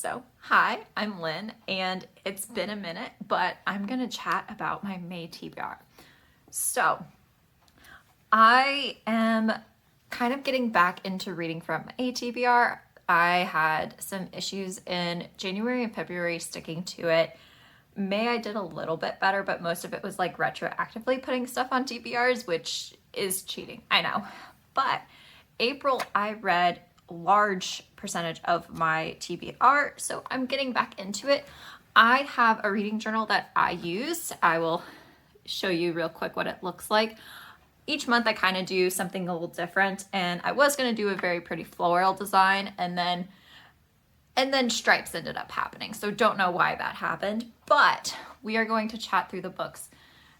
So, hi, I'm Lynn, and it's been a minute, but I'm gonna chat about my May TBR. So, I am kind of getting back into reading from a TBR. I had some issues in January and February sticking to it. May I did a little bit better, but most of it was like retroactively putting stuff on TBRs, which is cheating, I know. But April, I read a large percentage of my TBR, so I'm getting back into it. I have a reading journal that I use. I will show you real quick what it looks like. Each month I kind of do something a little different, and I was going to do a very pretty floral design, and then stripes ended up happening. So don't know why that happened, but we are going to chat through the books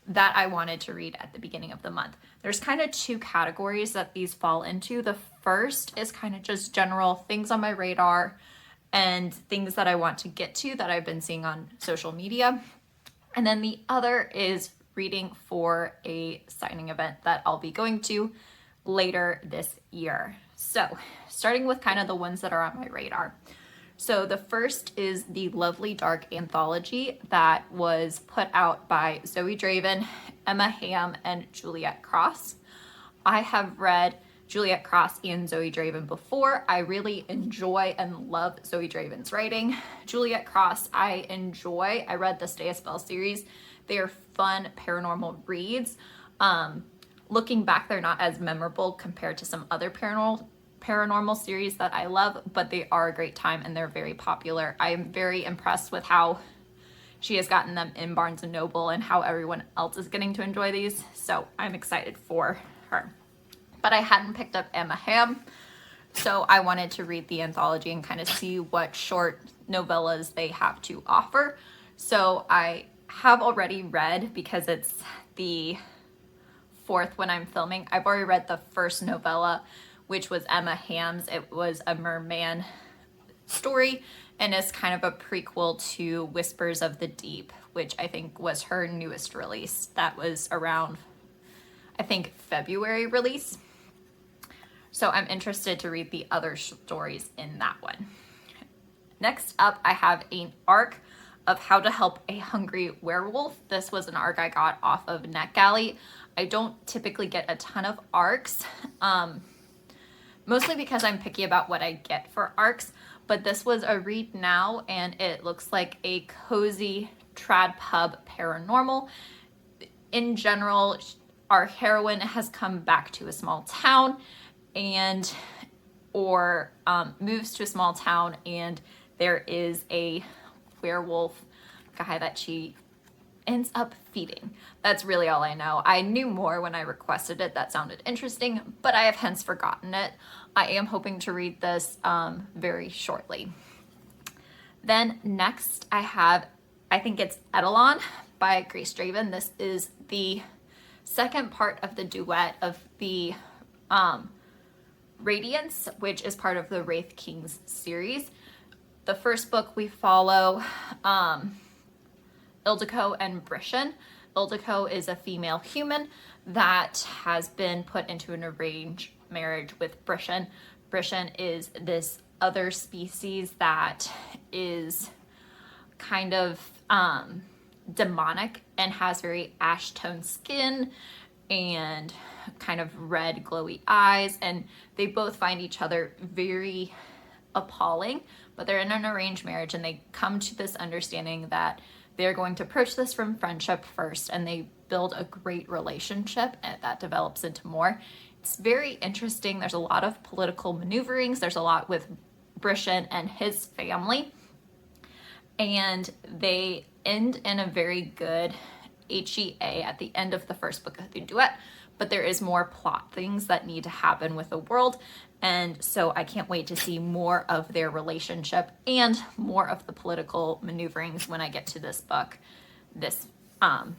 that I wanted to read at the beginning of the month. There's kind of two categories that these fall into. The first is kind of just general things on my radar and things that I want to get to that I've been seeing on social media. And then the other is reading for a signing event that I'll be going to later this year. So starting with kind of the ones that are on my radar. So the first is the Lovely Dark Anthology that was put out by Zoey Draven, Emma Hamm, and Juliette Cross. I have read Juliette Cross and Zoey Draven before. I really enjoy and love Zoey Draven's writing. Juliette Cross, I enjoy. I read the Stay a Spell series. They are fun paranormal reads. Looking back, they're not as memorable compared to some other paranormal series that I love, but they are a great time and they're very popular. I am very impressed with how she has gotten them in Barnes & Noble and how everyone else is getting to enjoy these. So I'm excited for her. But I hadn't picked up Emma Hamm, so I wanted to read the anthology and kind of see what short novellas they have to offer. So I have already read, because it's the 4th when I'm filming, I've already read the first novella, which was Emma Hamm's. It was a merman story and is kind of a prequel to Whispers of the Deep, which I think was her newest release. That was around, I think, February release. So I'm interested to read the other stories in that one. Next up, I have an arc of How to Help a Hungry Werewolf. This was an arc I got off of NetGalley. I don't typically get a ton of arcs, mostly because I'm picky about what I get for arcs, but this was a read now, and it looks like a cozy trad pub paranormal. In general, our heroine has come back to a small town or moves to a small town, and there is a werewolf guy that she ends up feeding. That's really all I know. I knew more when I requested it. That sounded interesting, but I have hence forgotten it. I am hoping to read this very shortly. Then next I think it's Eidolon by Grace Draven. This is the second part of the duet of the Radiance, which is part of the Wraith Kings series. The first book we follow Ildiko and Brishan. Ildiko is a female human that has been put into an arranged marriage with Brishan. Brishan is this other species that is kind of demonic and has very ash tone skin and kind of red glowy eyes, and they both find each other very appalling, but they're in an arranged marriage, and they come to this understanding that they're going to approach this from friendship first, and they build a great relationship, and that develops into more. It's very interesting. There's a lot of political maneuverings. There's a lot with Brishan and his family, and they end in a very good HEA at the end of the first book of the duet, but there is more plot things that need to happen with the world, and so I can't wait to see more of their relationship and more of the political maneuverings when I get to this book this month.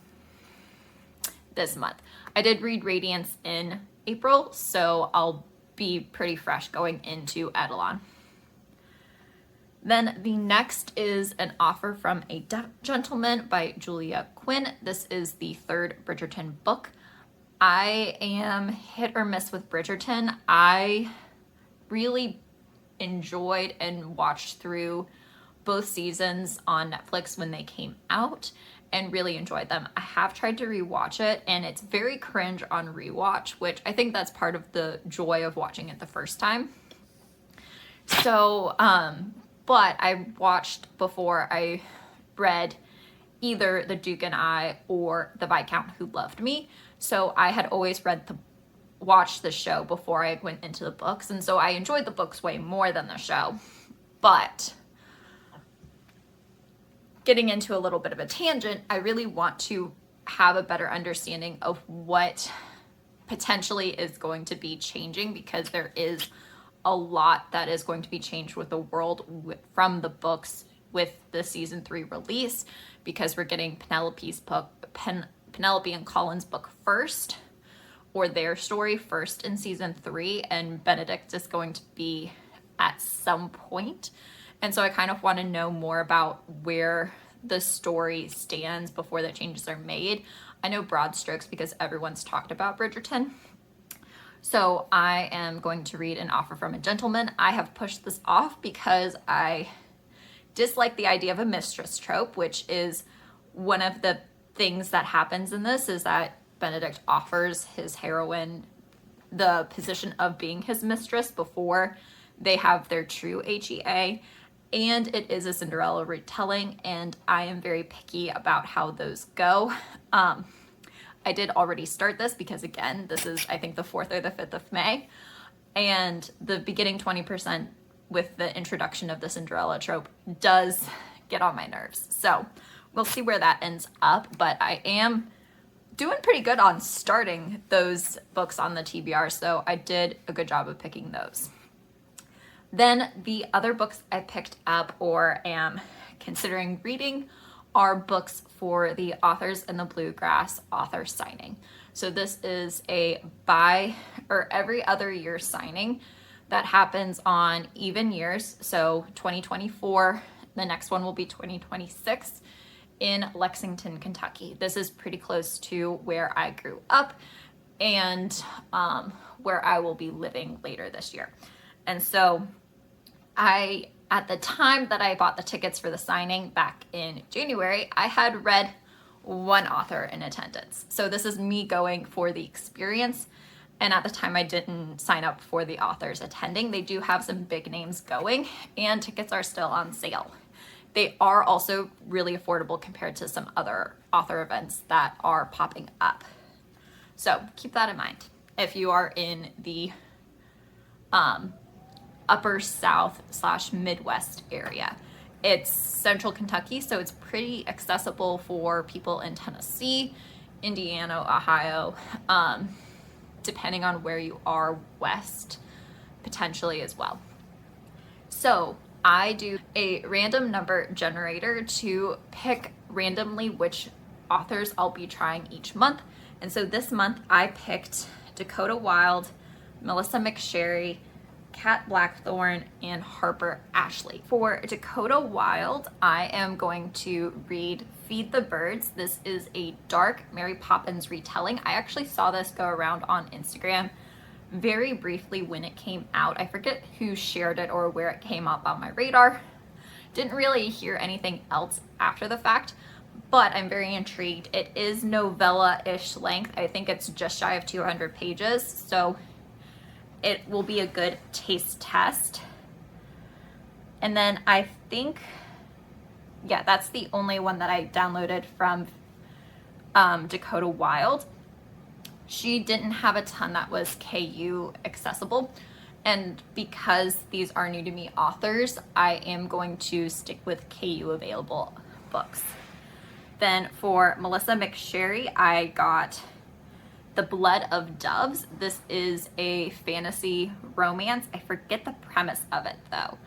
I did read Radiance in April, so I'll be pretty fresh going into Eidolon. Then the next is An Offer from a Gentleman by Julia Quinn. This is the 3rd Bridgerton book. I am hit or miss with Bridgerton. I really enjoyed and watched through both seasons on Netflix when they came out and really enjoyed them. I have tried to rewatch it, and it's very cringe on rewatch, which I think that's part of the joy of watching it the first time. So, but I watched before I read either The Duke and I or The Viscount Who Loved Me. So I had always watched the show before I went into the books, and so I enjoyed the books way more than the show. But getting into a little bit of a tangent, I really want to have a better understanding of what potentially is going to be changing, because there is a lot that is going to be changed with the world from the books with the season 3 release, because we're getting Penelope and Colin's book first, or their story first in season 3, and Benedict is going to be at some point. And so I kind of want to know more about where the story stands before the changes are made. I know broad strokes because everyone's talked about Bridgerton. So I am going to read An Offer from a Gentleman. I have pushed this off because I dislike the idea of a mistress trope, which is one of the things that happens in this, is that Benedict offers his heroine the position of being his mistress before they have their true HEA. And it is a Cinderella retelling, and I am very picky about how those go. I did already start this because, again, this is, I think, the 4th or the 5th of May. And the beginning 20% with the introduction of the Cinderella trope does get on my nerves. So we'll see where that ends up. But I am doing pretty good on starting those books on the TBR, so I did a good job of picking those. Then the other books I picked up or am considering reading are books for the Authors in the Bluegrass author signing. So this is a every other year signing that happens on even years. So 2024, the next one will be 2026 in Lexington, Kentucky. This is pretty close to where I grew up and where I will be living later this year. And so at the time that I bought the tickets for the signing back in January, I had read one author in attendance. So this is me going for the experience. And at the time I didn't sign up for the authors attending. They do have some big names going, and tickets are still on sale. They are also really affordable compared to some other author events that are popping up. So keep that in mind if you are in the upper South / Midwest area. It's central Kentucky, so it's pretty accessible for people in Tennessee, Indiana, Ohio, depending on where you are west, potentially as well. So I do a random number generator to pick randomly which authors I'll be trying each month. And so this month I picked Dakota Wilde, Melissa McSherry, Kat Blackthorne, and Harper Ashley. For Dakota Wilde, I am going to read Feed the Birds. This is a dark Mary Poppins retelling. I actually saw this go around on Instagram very briefly when it came out. I forget who shared it or where it came up on my radar. Didn't really hear anything else after the fact, but I'm very intrigued. It is novella-ish length. I think it's just shy of 200 pages, so it will be a good taste test. And then I think, yeah, that's the only one that I downloaded from Dakota Wilde. She didn't have a ton that was KU accessible. And because these are new to me authors, I am going to stick with KU available books. Then for Melissa McSherry, I got The Blood of Doves. This is a fantasy romance. I forget the premise of it though,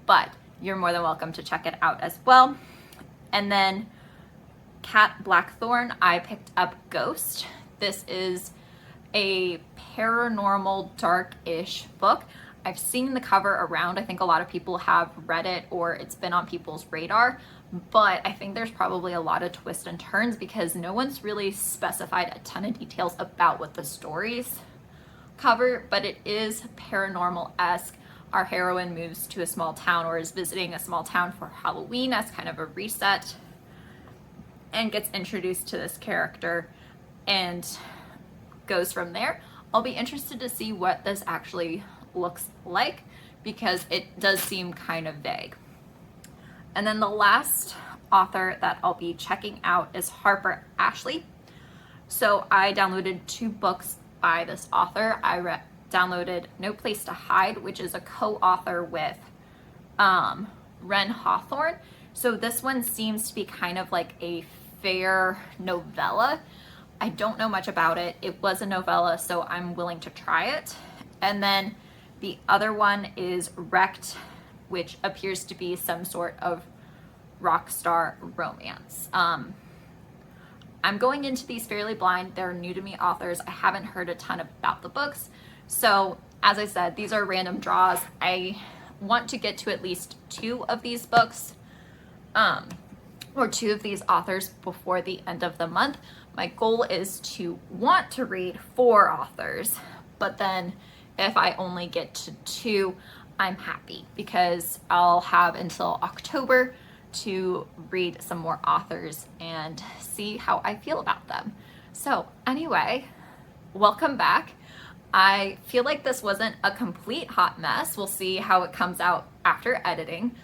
but you're more than welcome to check it out as well. And then Kat Blackthorne, I picked up Ghost. This is a paranormal dark-ish book. I've seen the cover around. I think a lot of people have read it or it's been on people's radar, but I think there's probably a lot of twists and turns because no one's really specified a ton of details about what the stories cover, but it is paranormal-esque our heroine moves to a small town, or is visiting a small town for Halloween as kind of a reset, and gets introduced to this character and goes from there. I'll be interested to see what this actually looks like, because it does seem kind of vague. And then the last author that I'll be checking out is Harper Ashley. So I downloaded 2 books by this author. I downloaded No Place to Hide, which is a co-author with Ren Hawthorne. So this one seems to be kind of like a fair novella. I don't know much about it. It was a novella, so I'm willing to try it. And then the other one is Wrecked, which appears to be some sort of rock star romance. I'm going into these fairly blind. They're new to me authors. I haven't heard a ton about the books. So as I said, these are random draws. I want to get to at least 2 of these books, or 2 of these authors before the end of the month. My goal is to want to read 4 authors, but then if I only get to 2, I'm happy, because I'll have until October to read some more authors and see how I feel about them. So anyway, welcome back. I feel like this wasn't a complete hot mess. We'll see how it comes out after editing,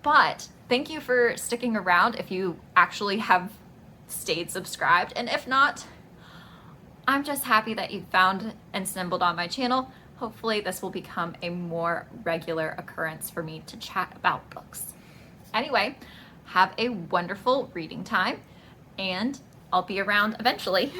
but thank you for sticking around if you actually have stayed subscribed, and if not, I'm just happy that you found and stumbled on my channel. Hopefully this will become a more regular occurrence for me to chat about books. Anyway, have a wonderful reading time, and I'll be around eventually.